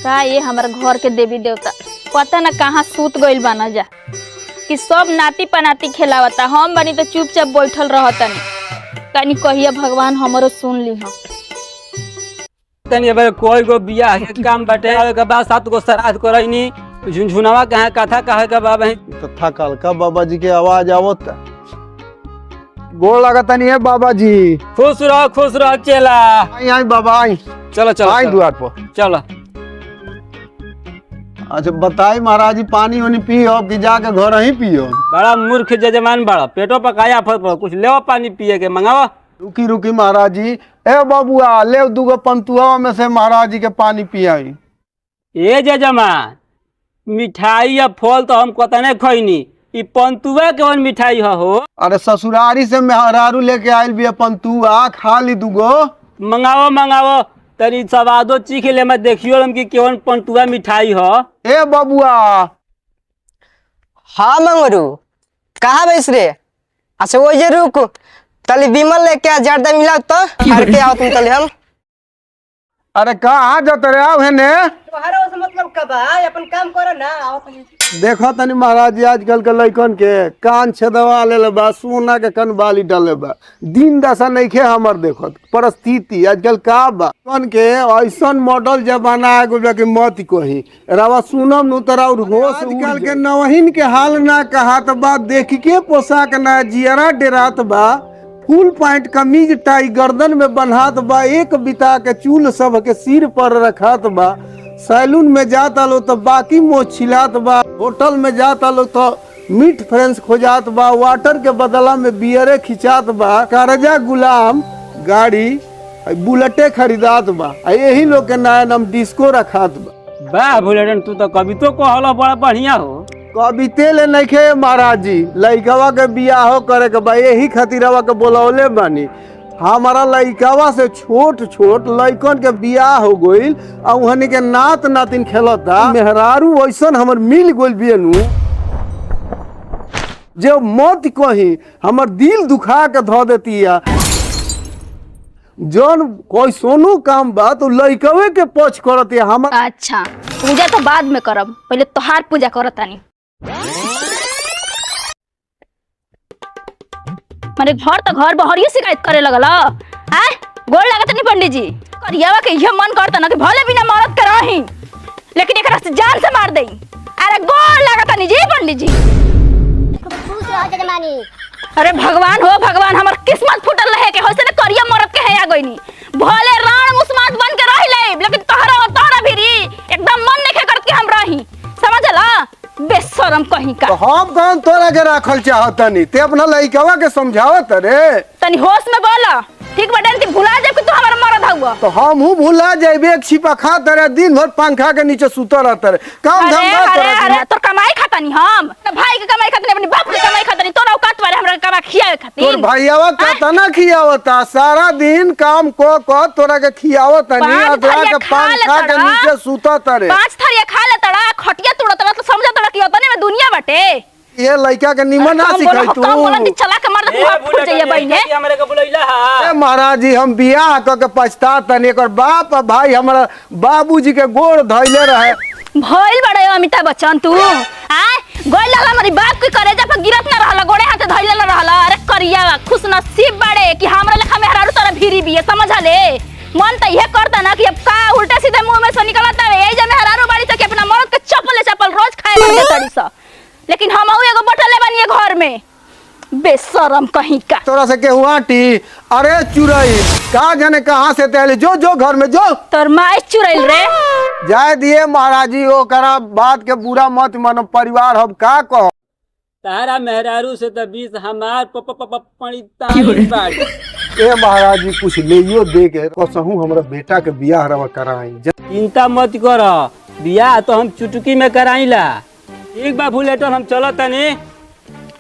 का ये हमारे घर के देवी देवता पता ना कहाँ सूत गइल बना जा कि सब नाती पनाती खिलावता, हम बनी तो चुपचाप बैठल रहतनी। कनी कहिया भगवान हमरो सुन ली हम। तनी अब कोई गो बियाह के काम बटे के बाद 7 गो श्राद्ध करैनी झुनझुनावा कहे कथा कहे के बाबा कथा कालका बाबा जी के आवाज आवत गोड़ लागता नहीं है बाबा जी। खुश रह चेला। आई आई बाबा आई। चलो चलो आई द्वार पर चलो। अच्छा बताई महाराज जी पानी वानी पियो कि जाके घर ही पियो। बड़ा मूर्ख जजमान बड़ा पेटो पकाया फल कुछ ले पानी पिए के मंगावा। रुकी रुकी महाराज जी। ए बाबुआ ले दूगो पंतुआ में से महाराज जी के पानी पियाई। ए जजमान मिठाई या फल तो हम कतने खैनी, ई पंतुआ कौन मिठाई हो? अरे ससुरारी से मेहरारू लेके आयल भी पंतुआ, खा ली दूगो। मंगाओ तरी स्वादो चीख ले मैं देखियो हम कि कौन पंतुआ मिठाई हो। ए बाबुआ। हाँ मंगरू कहाँ बैस रे? अच्छा वो जे रुक तली विमल लेके आ जर्दा मिला तो हार के आओ तुम तले हम। अरे कहाँ जाते रे? आओ हेने। तुम्हारा उस मतलब कब है अपन काम करो ना आओ तनी। देखो तनी महाराज जी आजकल के लइकन के कान छेदवा ले बा, सोना के कनबाली डाले बा। दिन दशा नहीं खे हमर देखो परिस्थिति आजकल का बा कन के ऐसन मॉडल जमाना आ गइल कि मत कही रवा सुनम नु तरा और होश। आजकल के नवहिन के हाल ना कहात बा, देख के पोशाक ना जियरा डेरात बा। फुल पैंट कमीज टाई गर्दन में बन्हात बा, एक बिता के चूल सब के सिर पर रखात बा। सैलून में जाता लो तो बाकी मोह छिलात बा, होटल में जाता लो तो मीट फ्रेंच खोजात बा, वाटर के बदला में बियरे खिंचात बा, करजा गुलाम गाड़ी बुलेटे खरीदात बा। यही लोग के नया नाम डिस्को रखात बा। वाह बुलेटन तू तो कवितो कहलो बड़ा बढ़िया हो। कविते ले नहीं खे महाराज जी, लइकवा के बियाह करे के बा, यही खातिरवा के बोलौले बानी। हमारा लइकवा से छोट छोट लइकन के बियाह हो गइल और उहनी के नात नातिन खेलता। मेहरारू ऐसन हमर मिल गइल बियनु जे मत कही हमर दिल दुखा के धो देतिया। जौन कोई सोनू काम बा तो लइकवे के पछ करतिया हम। अच्छा पूजा तो बाद में करब, पहले तोहार पूजा करतानी। मारे घर तो घर बहरियो शिकायत करे लगल। आय गोड़ लागत नहीं पंडित जी। करियावा के ये मन करता ना कि भले बिना मरद के रही, लेकिन एकरा से जान से मार देई। अरे गोड़ लागत नहीं जी पंडित जी। खुश रहो जजमानी। अरे भगवान हो भगवान, हमर किस्मत फूटल रहे के होसे न करिया मरद के है आ गइनी। भले राण मुस्मात बन के रह ले, लेकिन तोहरा भिरी एकदम मन नहीं करत के हम रही। समझला बेशरम कहीं का। तो हम कौन तोरा के राखल चाहतनी, ते अपना लइकवा के समझावत रे। तनी होश में बोला ठीक बटन की भुला जाए कि तू हमारा मरद हुआ। तो हम हूँ भुला जाइबे, एक छिपा खा तरे दिन भर पंखा के नीचे सुता रहता रे। काम धाम ना करे। अरे तोर कमाई खाता नहीं, हम भाई के कमाई खाता नहीं, अपने बाप के कमाई खाता नहीं। तोरा औकात वाले हमरा कमा खियावे खातिर। तोर भैयावा कतना खियावता, सारा दिन काम को तोरा के खियावत नहीं, अगला के पंखा के नीचे सुता तरे। 5 थरिया खा ले तड़ा, खटिया तोड़ा तड़ा तो समझ तड़ा कि ओतने में दुनिया बाटे। ये लइका के निमन ना सिखाई तू। काम बोलन चला के मार दे तू फूट जाइए बहिने। हमरे के बुलैला हा। ए महाराज जी हम बियाह क के पछतातनी, एकर बाप भाई हमरा बाबूजी के गोड़ धइले रहे। भइल बड़े अमिताभ बच्चन तू। आय गोड़ लाला हमारी बाप के करेजा पर गिरत ना रहला, गोड़े हाथे धइले ना रहला। अरे करिया खुश नसीब बड़े कि हमरा लेखा मेहरारू तोरा भिरी बिए। समझले मन त इहे करता ना कि अब का उल्टा सीधे मुंह में से निकलता है। ए जे मेहरारू बाड़ी त के अपना मर्द के चप्पल रोज खाए पड़े तड़ी सा, लेकिन हम एगो बटले बनिए घर में। बेशरम कहीं का। तोरा से केहू आटी। अरे चुरई का जाने कहाँ से तेली, जो जो घर में जो। तोर माई चुरैल रे। जाए दिए महाराज जी, वो करा बात के बुरा मत मानो, परिवार हम का कहो। तारा मेहरारू से तो 20 हमार पड़ी बाड़ी। ए महाराज जी कुछ लेइयो दे के कसहू हमरा बेटा के बियाह रवा कराई। चिंता मत कर, बियाह तो हम चुटकी में कराइला। एक बार बुलेटन हम चलो तनी।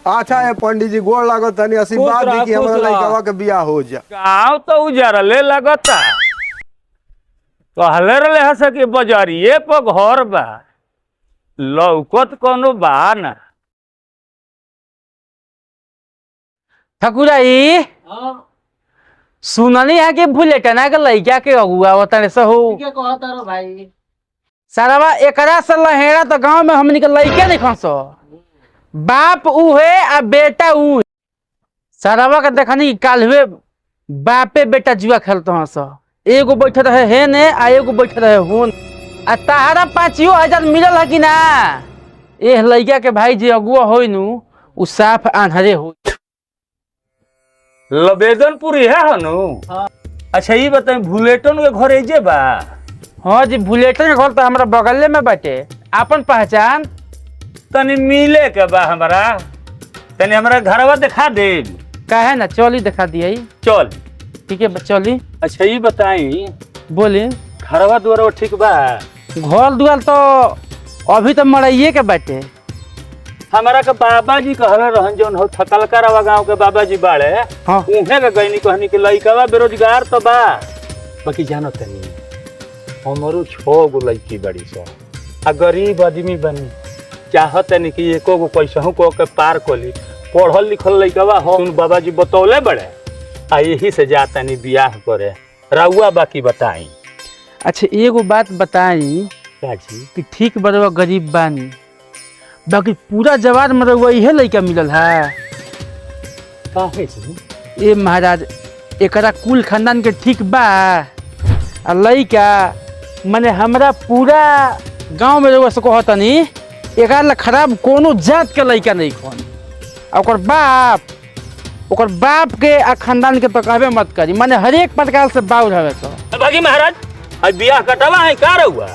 अच्छा है पंडित जी गोड़ लागो तनी, आशीर्वाद दी कि हमरा लइकवा के बियाह हो जा। गाँव तो उजरले लगता, कहले रहे हस कि बजरिए पर घर बा, लौकत कोनो बा ना। ठकुराई सुननी है कि बुलेटना के लइका के अगुआ बताने से हो। के कहता रो भाई सारावा एकरा से लहेड़ा तो गांव में हमनी के लइके नहीं खसो। बाप ऊ है आ बेटा ऊ। सारावा के देखनी काल हुए बापे बेटा जुआ खेलते हैं सो। एगो बैठे रहे है ने आ एगो बैठे रहे हुन। आ तहारा 5,000 मिलल है कि ना? एह लइका के भाई जे अगुआ होई नु उ साफ आंधरे हो। लबेदनपुर है हनु। अच्छा ये बताए बुलेटन के घर एजे बा? हाँ जी, बुलेटन के घर तो हमारा बगले में बाटे। आपन पहचान तनी मिले के बा हमरा, तनी हमरा घरवा दिखा दे। काहे ना, चली दिखा दिया। चल ठीक है चली। अच्छा ये बताई बोली। घरवा द्वारा ठीक बा? घर दुआर तो अभी तो मरइये के बाटे। हमारा के बाबा जी कहले रहन जौन हो थकलकरवा गांव के बाबा जी बाड़े। हाँ। उहे के गईनी कहनी के लइकावा बेरोजगार तो बा, बाकी जानो तनी हमरो 6 गो लइकी बड़ी सो आ गरीब आदमी बनी चाहत नहीं कि एको गो पैसा को के पार कोली। पढ़ल लिखल लइकावा हो बाबा जी बतौले बड़े आ यही से जाता नहीं बियाह करे। रउआ बाकी बताई। अच्छा एगो बात बताई काजी कि ठीक बरवा गरीब बानी, बाकी पूरा जवार में रउआ इहे लइका मिलल है। काहे जी? ए महाराज एकरा कुल खानदान के ठीक बा आ लइका माने हमरा पूरा गांव में रउआ से कहतनी एकरा ला खराब कोनो जात के लइका नहीं खोन। ओकर बाप के आ खानदान के तो कहबे मत करी, माने हर एक प्रकार से बाउर हवे तो। बाकी महाराज आज बियाह कटवा है का रउआ?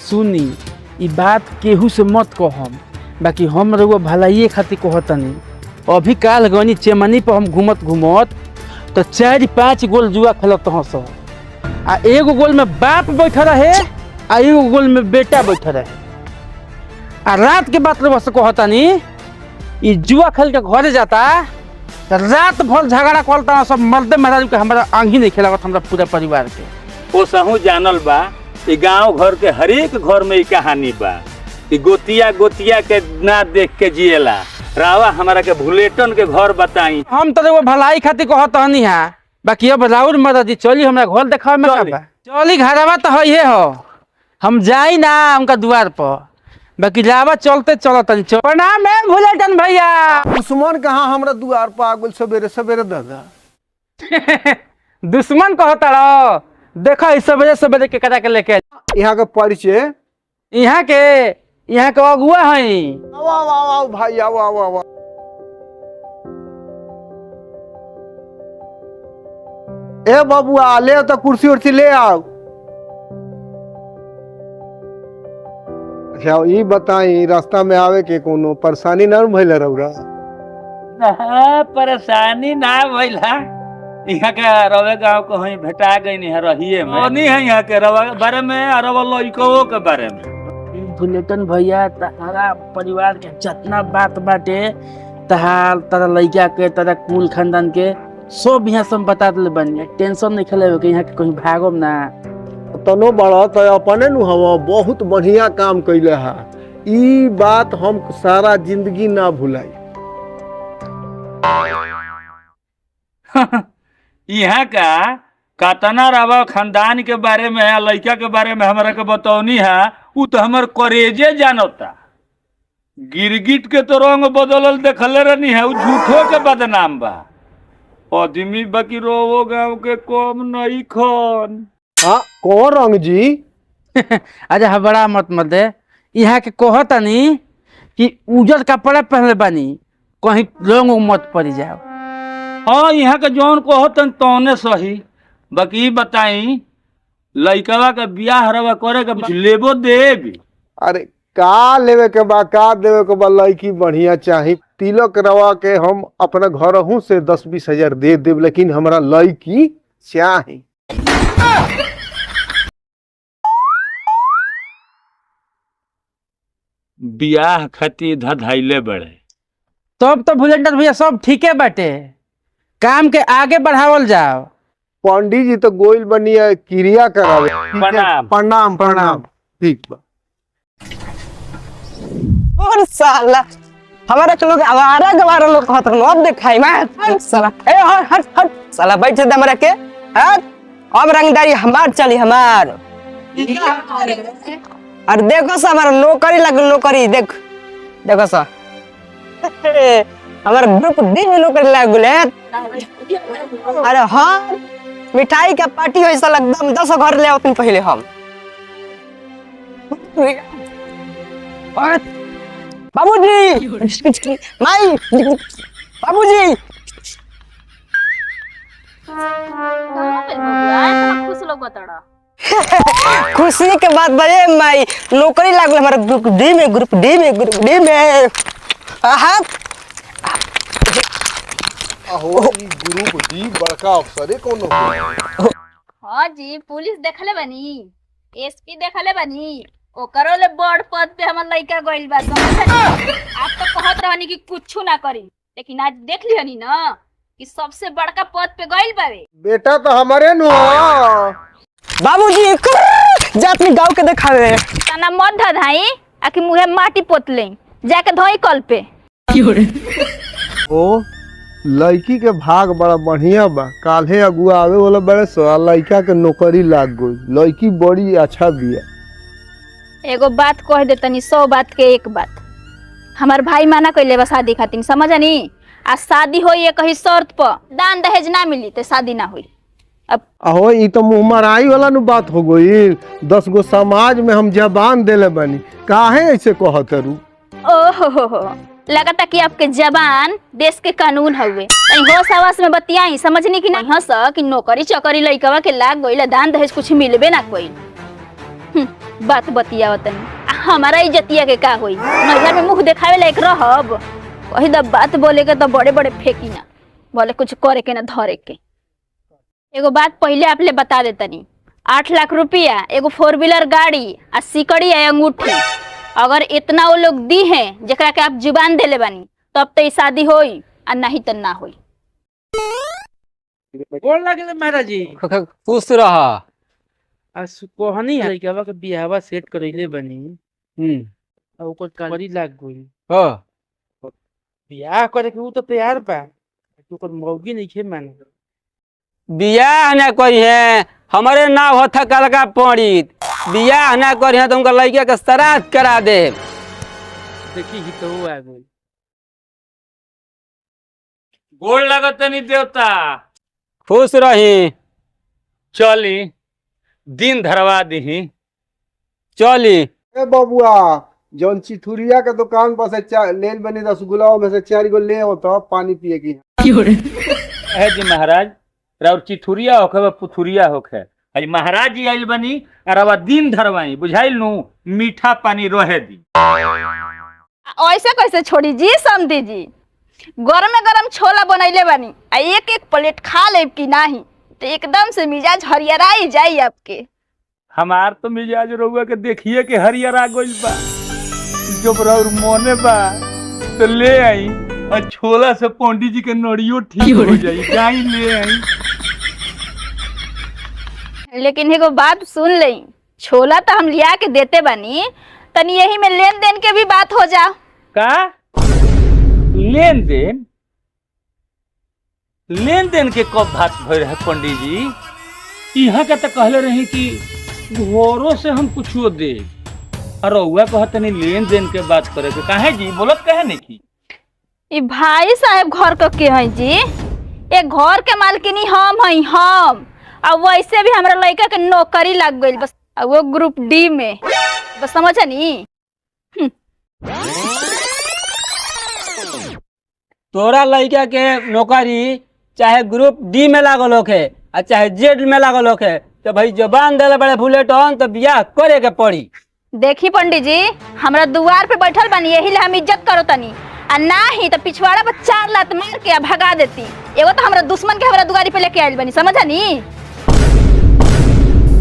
सुनी ई बात केहू से मत कहम, बाकी हम रउआ भलाइये खातिर कहतनी। अभी काल गनी चेमनी पर हम घूमत तो 4-5 गोल जुआ खेलत हंस आ एगो गोल में बाप बैठा रहे आ एगो गोल में बेटा बैठा रहे। आ रात के बात रउआ से कहतनी ई जुआ खेल के घरे जाता तो रात भर झगड़ा करता सब मर्दे महाराज के। हमारा आंगी नहीं खेलावत हमरा पूरा परिवार के। ओ सहू जानल बा ई गांव घर के हर एक घर में ई कहानी बा। ई गोतिया के ना देख के जिएला। रावा हमारा के बुलेटन के घर बताई। हम तो वो भलाई खातिर कहत हनी है, बाकी अब राउर मदद चली हमरा घर देखावे में का बा। चली घरवा तो है हो, हम जाई ना उनका द्वार पर, बाकी रावा चलते चलत नहीं। प्रणाम है बुलेटन भैया। दुश्मन कहाँ हमरा दुआर पर आ गेल सवेरे सवेरे दादा? दुश्मन कहता रहो, देखो इस सवेरे के करा के लेके यहाँ के परिचय यहाँ के अगुआ है। आओ भाई आओ। ए बबुआ ले तो कुर्सी उर्सी ले आओ। अच्छा ये बताई रास्ता में आवे के कोनो परेशानी ना भइल रउरा? परेशानी ना भइला। यहाँ के रवे गांव को ही भेटा गई नहीं रहिए में नहीं है यहाँ के रवा बारे में रवा लइको के बारे में। बुलेटन भैया तहारा परिवार के जितना बात बाटे तारा लइका के तारा कुल खानदान के सब यहाँ सब बता दिले बनी। टेंशन नहीं खेले कि यहाँ के कहीं भागम ना। तनो बड़ा तो अपने नु हवा बहुत बढ़िया काम कैले है। ई बात हम सारा जिंदगी ना भुलाई। यहाँ का कातना रवा खानदान के बारे में लड़का के बारे में हमारा के बतौनी है। उ तो हमार करेजे जानता। गिरगिट के तो रंग बदलल देखले रहनी है, उ झूठो के बदनाम बा। आदमी बाकी रोवो गांव के कम नहीं खन। हाँ कौन रंग जी? अच्छा बड़ा मत दे। यहाँ के कहतनी कि उजर कपड़ा पहनले बानी कहीं रंग मत पड़ जाओ। हाँ यहाँ के जौन कहतन तौने सही। बाकी बताई लइकवा के बियाह रवा करे के कुछ लेबो देबी? अरे का लेवे के बा का देवे के बा, लड़की बढ़िया चाही। तिलक रवा के हम अपना घर से 10-20 हजार दे देव, लेकिन हमरा लड़की चाही। बियाह खातिर धधाइले बड़े। तब तो बुलेटन भैया सब ठीके बाटे, काम के आगे बढ़ावल जाओ। पंडित जी तो गोइल बनिया क्रिया करावे। प्रणाम। प्रणाम प्रणाम। ठीक बा। और साला हमारा के लोग आवारा गवारा लोग कहत न देखाई मैं साला। ए हट साला बैठ दे हमरा के। हट अब रंगदारी हमार चली हमार। अरे देखो सा हमारा नौकरी लग नौकरी देख देखो सा हमारा ग्रुप डी में नौकरी लग गए। अरे हाँ मिठाई का पार्टी हो ऐसा एकदम 10 घर ले अपन पहले हम बाबूजी माई बाबूजी खुश लोग बतड़ा खुशी के बात बजे माई नौकरी लागल हमारा ग्रुप डी में आहा अहो ई ग्रुप डी बड़का अफसर है कोनो हाँ जी पुलिस देखले बनी एसपी देखले बनी ओकरो ले बड़ पद पे हमर लइका गइल बा समझनी। आप तो कहत रहनी कि कुछू ना करी लेकिन आज देख लिहनी ना कि सबसे बड़का पद पे गइल बावे। बेटा तो हमारे नु बाबूजी जात में गांव के देखावे तना मत धधाई आकि मुहे माटी पोतले जाके धोई कल पे। ओ लड़की के भाग बड़ा बढ़िया बा काल्हे अगुआ आवे वाला बड़े सो लड़का के नौकरी लाग गई लड़की बड़ी अच्छा बिया। एगो बात कह दे तनी 100 बात के एक बात हमार भाई माना कइले बा शादी खातिर समझनी। आ शादी होई ये कहीं शर्त पर दान दहेज ना मिली तो शादी ना हुई। अब अहो ई तो मुंह मराई वाला नु बात हो गई 10 गो समाज में हम जबान देले बनी काहे ऐसे कहत रू। ओहो लगता कि आपके जबान देश के कानून हवे कहीं होश हवास में बतियाई समझनी कि नहीं हंस कि नौकरी चौकरी लइकवा के लाग गइल दान दहेज कुछ मिलबे ना कोई बात बतिया तनी हमारा इज्जतिया के का होई नैहर में मुंह देखावे लायक रहब वही द बात बोले के तो बड़े बड़े फेंकी ना बोले कुछ करे के ना धरे के। एगो बात पहले आप ले बता दे तनी 8 लाख रुपया एगो 4 व्हीलर गाड़ी आ सिकड़ी आ अंगूठी अगर इतना वो लोग दी हैं जकरा के आप जुबान देले बानी तब तो शादी होई आ नहीं तो ना होई। गोड़ लागले महाराज जी खुश रहा। आज कोहनी है लइकावा के बियाहवा सेट करइले बनी और ओकर करी लाग गई हो बियाह करे के उ तो तैयार बा ओकर मौगी नहीं खे मान बियाह ना करी है हमारे नाव होता कल का पंडित बियाह ना करी है तो उनका लड़का के श्राद्ध करा दे। देखी ही तो आ गई गोड़ लगत नहीं देवता खुश रही चली दिन धरवा दी चली। ए बबुआ जौन चिथुरिया के दुकान पर से लेल बनी रसगुल्ला में से 4 गो ले आओ तो पानी पिए की है जी महाराज राउर चिथुरिया होखे बा पुथुरिया होखे आज महाराज जी आइल बनी और दिन धरवाई बुझाइल नु मीठा पानी रहे दी। ऐसे कैसे छोड़ी जी समझी जी गरम गरम छोला बनैले बानी आ एक प्लेट खा लेब की नहीं तो एकदम से मिजाज हरियराई जाई आपके। हमार तो मिजाज रउआ के देखिए के हरियरा गइल बा जब राउर मोने बा तो ले आई और छोला से पंडित जी के नड़ियो ठीक हो जाई जाई ले आई। लेकिन एगो बात सुन लई छोला तो हम लिया के देते बानी तनी यही में लेन देन के भी बात हो जा का लेन देन के कब बात भइल है पंडित जी यहाँ के तो कहले रही कि घरों से हम कुछो दे और रउआ कहत नहीं लेन देन के बात करे के काहे जी बोलत काहे नहीं की ई भाई साहब घर के हैं जी एक घर के मालकिनी हम हैं हम अब वैसे भी हमरा लड़का के नौकरी लग गई बस वो ग्रुप डी में बस समझनी। तोरा लड़का के नौकरी चाहे ग्रुप डी में लागल होखे और चाहे जेड में लागल होखे तो भाई जबान देले बड़े बुलेट ऑन तो बियाह करे के पड़ी। देखी पंडित जी हमरा दुआर पे बैठल बानी यही ले हम इज्जत करो तनी आ ना ही तो पिछवाड़ा पर 4 लात मार के भगा देती एगो तो हमरा दुश्मन के हमरा दुआरी पे लेके आइल बनी समझनी।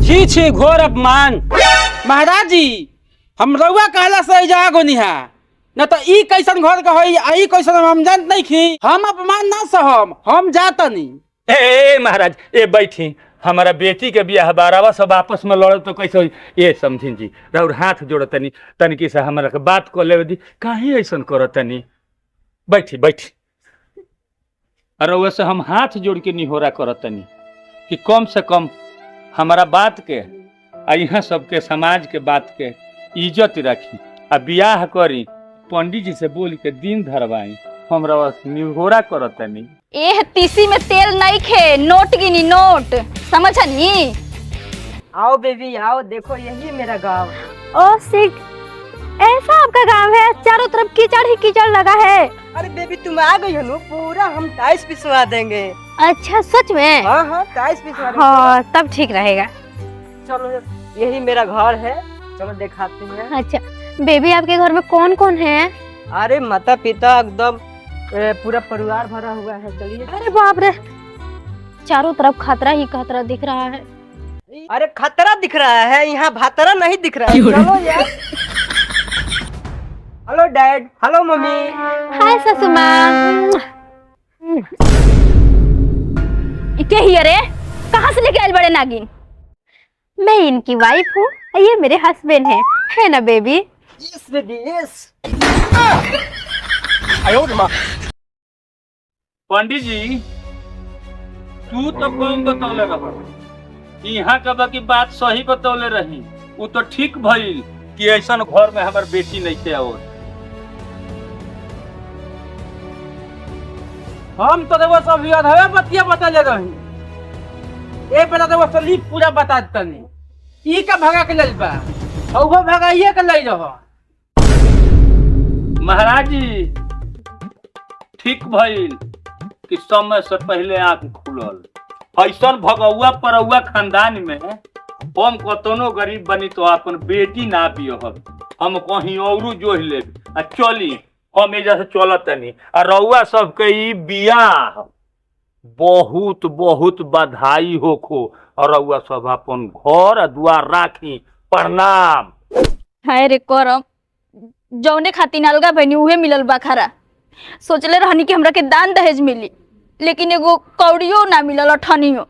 छी छी घोर अपमान। महाराज जी हम रउआ कहला से जा गोनिहा न तो ई कैसन घर का होई आई कैसन हम जानत नहीं खी हम अपमान ना सहम हम जातनी। ए महाराज ए बैठी हमारा बेटी के बियाह बारावा सब आपस में लड़े तो कैसे होई ये समझिन जी राउर हाथ जोड़त तनी तनिकी से हमरा के बात को लेवे दी काहे ऐसन करत तनी बैठी बैठी और वैसे हम हाथ जोड़ के निहोरा करत तनी कि कम से कम हमारा बात के आ यहाँ सबके समाज के बात के इज्जत रखी आ बियाह करी पंडित जी से बोल के दिन धरवाई हमरा निहोरा करतनी। एह तीसी में तेल नहीं खे, नोट गिनी नोट, समझनी? आओ बेबी आओ, देखो यही मेरा गाँव। ओ सिक, ऐसा आपका गांव है? चारों तरफ कीचड़ ही कीचड़ लगा है। अरे बेबी तुम आ गई हो ना, पूरा हम टाइल्स पिसवा देंगे। अच्छा सच में? हाँ टाइल्स पिसवा देंगे। हाँ तब ठीक रहेगा। चलो यही मेरा घर है, चलो दिखाते हैं। अच्छा बेबी आपके घर में कौन कौन है? अरे माता पिता एकदम पूरा परिवार भरा हुआ है। चलिए। अरे बाप रे, चारों तरफ खतरा ही खतरा दिख रहा है। अरे खतरा दिख रहा है, यहाँ भातरा नहीं दिख रहा है। चलो यार। Hello dad, hello mummy. Hi ससु माँ। के ही रे, कहाँ से लेके आए बड़े नागिन? मैं इनकी वाइफ हूँ, ये मेरे हस्बैंड है ना baby? Yes baby yes. Pandit ji तू तो कौन बतौले रहा, यहाँ का बाकी बात सही बतौले रही। वो तो ठीक भइल कि ऐसा घर में हमार बेटी नहीं थे। और हम तो देखो सब याद है, बतिया बता ले रही ए बेटा, देखो सली पूरा बता तनी ई का भगा के लेल बा, औहो भगाइए के ले रहो। महाराज जी ठीक भइल कि समय से पहले आंख खुलल। ऐसा भगौआ परौआ खानदान में हम कतनो गरीब बनी तो अपन बेटी ना बियहब, हम कहीं और जोह ले आ चली हम एजा से चलत तनी। आ रउआ सबके ई बियाह बहुत बहुत बधाई होखो, और रउआ सब अपन घर द्वार राखी। प्रणाम। हाय रे करम, जौने खातिर अलगा बहनी उहे मिलल बा खरा। सोचले रहनी कि हमरा के दान दहेज मिली, लेकिन एगो कौड़ियो ना मिलल, अठनियो।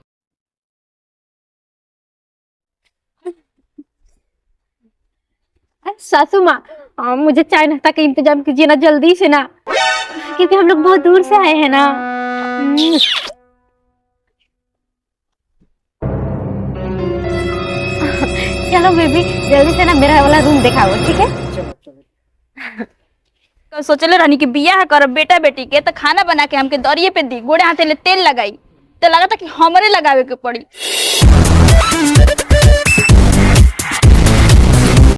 सासू माँ मुझे चाय नाश्ता का इंतजाम कीजिए ना जल्दी से ना, क्योंकि हम लोग बहुत दूर से आए हैं ना। चलो बेबी जल्दी से ना मेरा वाला रूम दिखाओ, ठीक है? सोचले रहनी कि बियाह कर बेटा बेटी के तो खाना बना के हमके दरिये पे दी, गोड़े हाथे ले तेल लगाई, तो लगा था कि हमरे लगावे के पड़ी।